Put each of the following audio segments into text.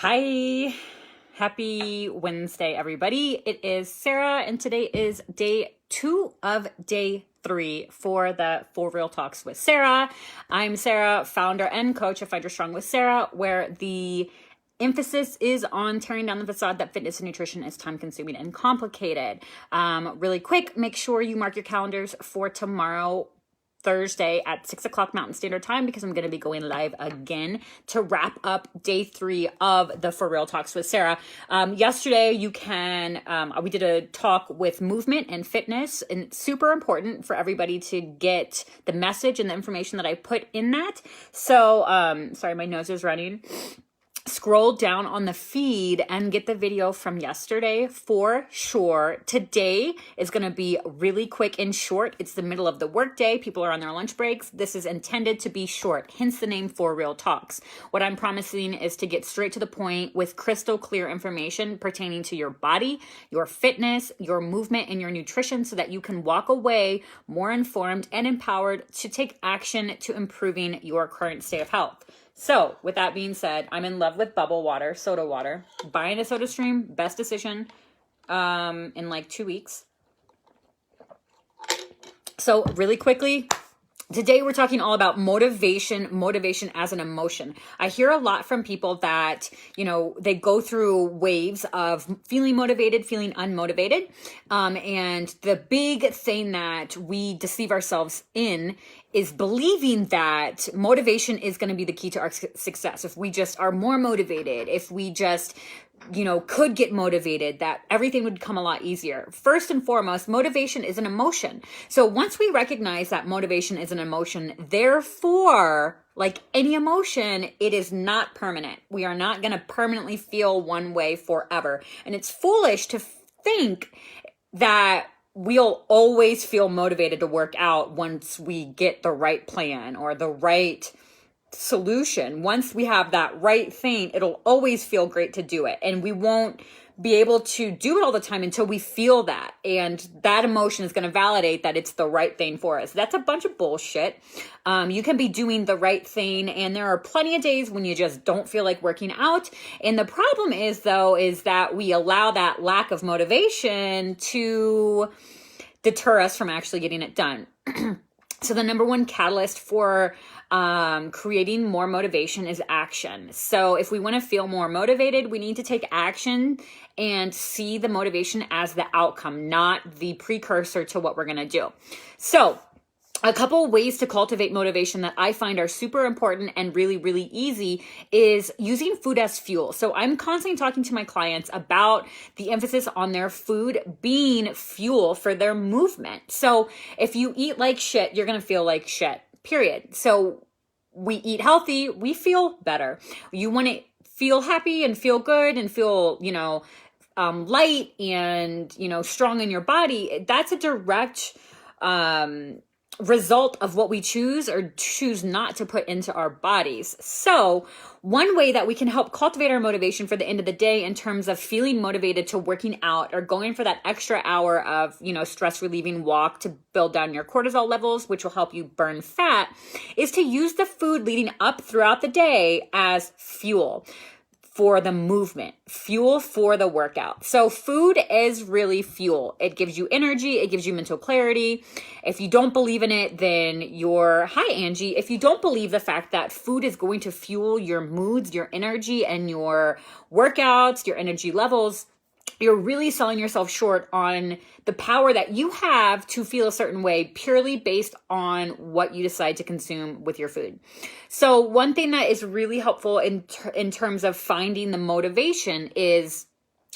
Hi, happy Wednesday, everybody. It is Sarah, and today is day 2 of day 3 for the For Real Talks with Sarah. I'm Sarah, founder and coach of Find Your Strong with Sarah, where the emphasis is on tearing down the facade that fitness and nutrition is time consuming and complicated. Really quick, make sure you mark your calendars for tomorrow, Thursday at 6 o'clock Mountain Standard Time, because I'm going to be going live again to wrap up day 3 of the For Real Talks with Sarah. Yesterday, we did a talk with movement and fitness, and it's super important for everybody to get the message and the information that I put in that. So, sorry, my nose is running. Scroll down on the feed and get the video from yesterday for sure. Today is going to be really quick and short. It's the middle of the workday. People are on their lunch breaks. This is intended to be short, hence the name For Real Talks. What I'm promising is to get straight to the point with crystal clear information pertaining to your body, your fitness, your movement, and your nutrition, so that you can walk away more informed and empowered to take action to improving your current state of health. So with that being said, I'm in love with bubble water, soda water. Buying a SodaStream, best decision in like 2 weeks. So really quickly, today we're talking all about motivation as an emotion. I hear a lot from people that, they go through waves of feeling motivated, feeling unmotivated. And the big thing that we deceive ourselves in is believing that motivation is going to be the key to our success. If we just are more motivated, if we just could get motivated, that everything would come a lot easier. First and foremost, motivation is an emotion. So once we recognize that motivation is an emotion, therefore, like any emotion, it is not permanent. We are not going to permanently feel one way forever. And it's foolish to think that we'll always feel motivated to work out once we get the right plan or the right solution. Once we have that right thing, it'll always feel great to do it. And we won't be able to do it all the time until we feel that. And that emotion is going to validate that it's the right thing for us. That's a bunch of bullshit. You can be doing the right thing, and there are plenty of days when you just don't feel like working out. And the problem is that we allow that lack of motivation to deter us from actually getting it done. So the number one catalyst for creating more motivation is action. So if we want to feel more motivated, we need to take action and see the motivation as the outcome, not the precursor to what we're going to do. So a couple ways to cultivate motivation that I find are super important and really, really easy is using food as fuel. So I'm constantly talking to my clients about the emphasis on their food being fuel for their movement. So if you eat like shit, you're going to feel like shit, period. So we eat healthy, we feel better. You want to feel happy and feel good and feel, light and, strong in your body. That's a direct, result of what we choose or choose not to put into our bodies. So one way that we can help cultivate our motivation for the end of the day in terms of feeling motivated to working out or going for that extra hour of, stress relieving walk to build down your cortisol levels, which will help you burn fat, is to use the food leading up throughout the day as fuel for the movement, fuel for the workout. So food is really fuel. It gives you energy. It gives you mental clarity. If you don't believe in it, then hi, Angie. If you don't believe the fact that food is going to fuel your moods, your energy, and your workouts, your energy levels, you're really selling yourself short on the power that you have to feel a certain way purely based on what you decide to consume with your food. So one thing that is really helpful in terms of finding the motivation is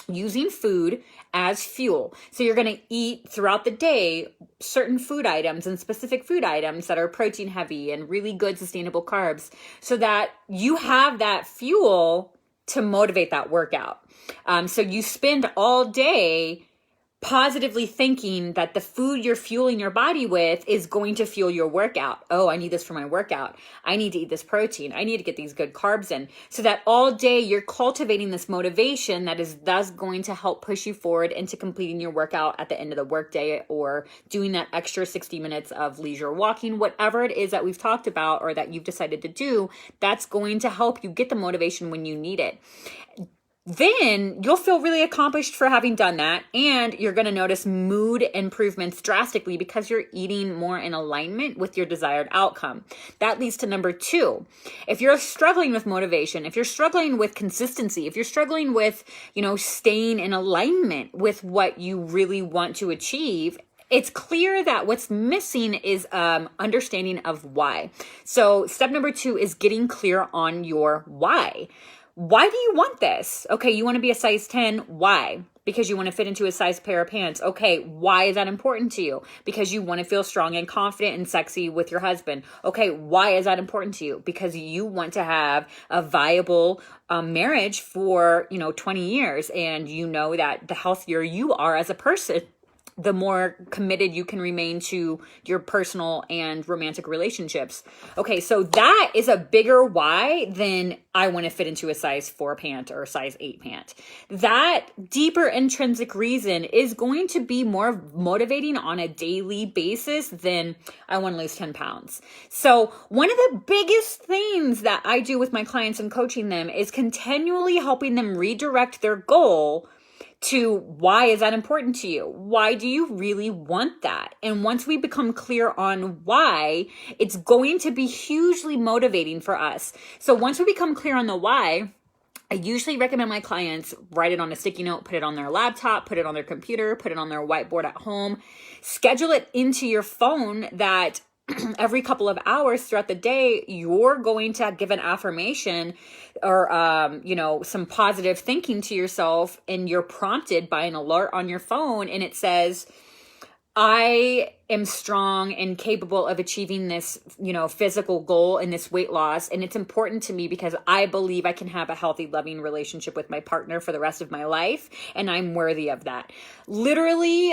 using food as fuel. So you're going to eat throughout the day certain food items and specific food items that are protein heavy and really good sustainable carbs so that you have that fuel to motivate that workout. So you spend all day positively thinking that the food you're fueling your body with is going to fuel your workout. Oh, I need this for my workout. I need to eat this protein. I need to get these good carbs in. So that all day you're cultivating this motivation that is thus going to help push you forward into completing your workout at the end of the workday, or doing that extra 60 minutes of leisure walking, whatever it is that we've talked about or that you've decided to do. That's going to help you get the motivation when you need it. Then you'll feel really accomplished for having done that, and you're going to notice mood improvements drastically because you're eating more in alignment with your desired outcome. That leads to number 2. If you're struggling with motivation, if you're struggling with consistency, if you're struggling with, staying in alignment with what you really want to achieve, it's clear that what's missing is understanding of why. So step number 2 is getting clear on your why. Why do you want this? Okay, you want to be a size 10. Why? Because you want to fit into a size pair of pants. Okay, why is that important to you? Because you want to feel strong and confident and sexy with your husband. Okay, why is that important to you? Because you want to have a viable marriage for, 20 years. And you know that the healthier you are as a person, the more committed you can remain to your personal and romantic relationships. Okay, so that is a bigger why than I want to fit into a size 4 pant or a size 8 pant. That deeper intrinsic reason is going to be more motivating on a daily basis than I want to lose 10 pounds. So one of the biggest things that I do with my clients and coaching them is continually helping them redirect their goal to why is that important to you? Why do you really want that? And once we become clear on why, it's going to be hugely motivating for us. So once we become clear on the why, I usually recommend my clients write it on a sticky note, put it on their laptop, put it on their computer, put it on their whiteboard at home, schedule it into your phone that every couple of hours throughout the day, you're going to give an affirmation or, some positive thinking to yourself, and you're prompted by an alert on your phone. And it says, I am strong and capable of achieving this, physical goal and this weight loss. And it's important to me because I believe I can have a healthy, loving relationship with my partner for the rest of my life. And I'm worthy of that. Literally,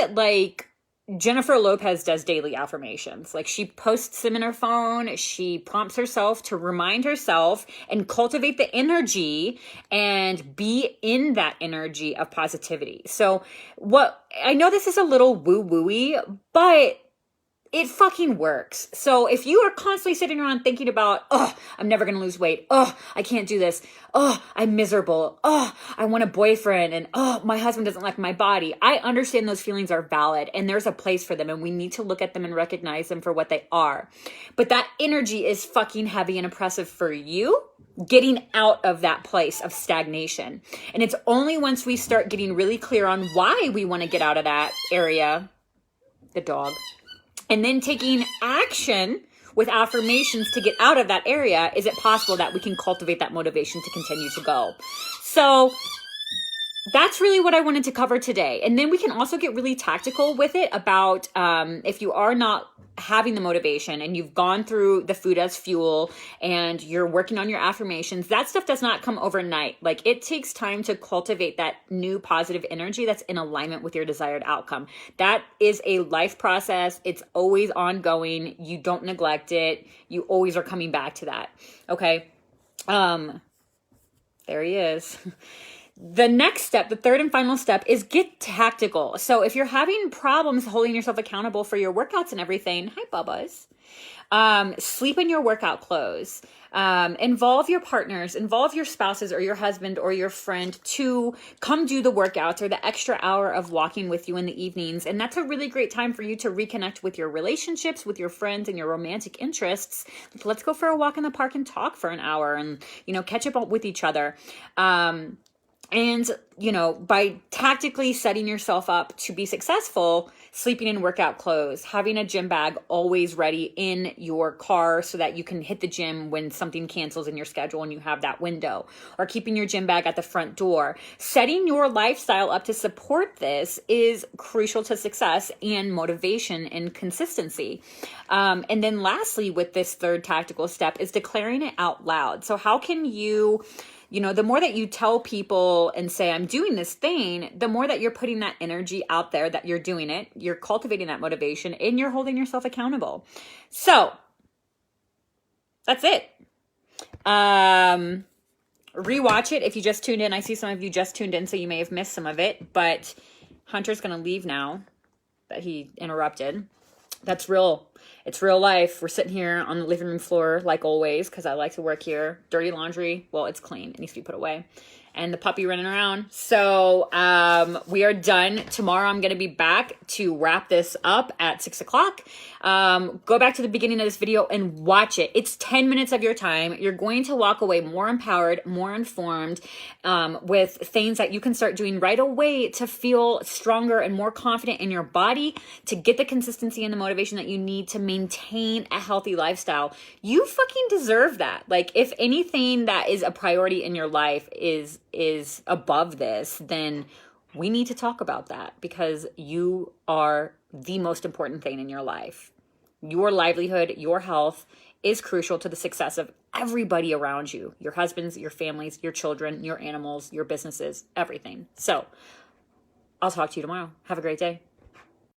Jennifer Lopez does daily affirmations. She posts them in her phone. She prompts herself to remind herself and cultivate the energy and be in that energy of positivity. So I know this is a little woo-wooey, but it fucking works. So if you are constantly sitting around thinking about, I'm never going to lose weight. I can't do this. I'm miserable. I want a boyfriend. And my husband doesn't like my body. I understand those feelings are valid and there's a place for them, and we need to look at them and recognize them for what they are. But that energy is fucking heavy and oppressive for you, getting out of that place of stagnation. And it's only once we start getting really clear on why we want to get out of that area, the dog, and then taking action with affirmations to get out of that area, is it possible that we can cultivate that motivation to continue to go. So that's really what I wanted to cover today. And then we can also get really tactical with it about if you are not having the motivation and you've gone through the food as fuel and you're working on your affirmations, that stuff does not come overnight. It takes time to cultivate that new positive energy that's in alignment with your desired outcome. That is a life process. It's always ongoing. You don't neglect it. You always are coming back to that. Okay. There he is. The next step, the third and final step, is get tactical. So if you're having problems holding yourself accountable for your workouts and everything, hi Bubbas, sleep in your workout clothes, involve your partners, involve your spouses or your husband or your friend to come do the workouts or the extra hour of walking with you in the evenings. And that's a really great time for you to reconnect with your relationships, with your friends and your romantic interests. Let's go for a walk in the park and talk for an hour and, catch up with each other. And, by tactically setting yourself up to be successful, sleeping in workout clothes, having a gym bag always ready in your car so that you can hit the gym when something cancels in your schedule and you have that window, or keeping your gym bag at the front door. Setting your lifestyle up to support this is crucial to success and motivation and consistency. And then lastly, with this third tactical step is declaring it out loud. So how can you the more that you tell people and say, I'm doing this thing, the more that you're putting that energy out there that you're doing it, you're cultivating that motivation, and you're holding yourself accountable. So that's it. Rewatch it if you just tuned in. I see some of you just tuned in, so you may have missed some of it, but Hunter's going to leave now that he interrupted. That's real. It's real life. We're sitting here on the living room floor like always because I like to work here. Dirty laundry. Well, it's clean. It needs to be put away. And the puppy running around. So we are done. Tomorrow I'm going to be back to wrap this up at 6 o'clock. Go back to the beginning of this video and watch it. It's 10 minutes of your time. You're going to walk away more empowered, more informed, with things that you can start doing right away to feel stronger and more confident in your body, to get the consistency and the motivation that you need to maintain a healthy lifestyle. You fucking deserve that. Like, if anything that is a priority in your life is above this, then we need to talk about that, because you are the most important thing in your life. Your livelihood, your health is crucial to the success of everybody around you. Your husbands, your families, your children, your animals, your businesses, everything. So I'll talk to you tomorrow. Have a great day.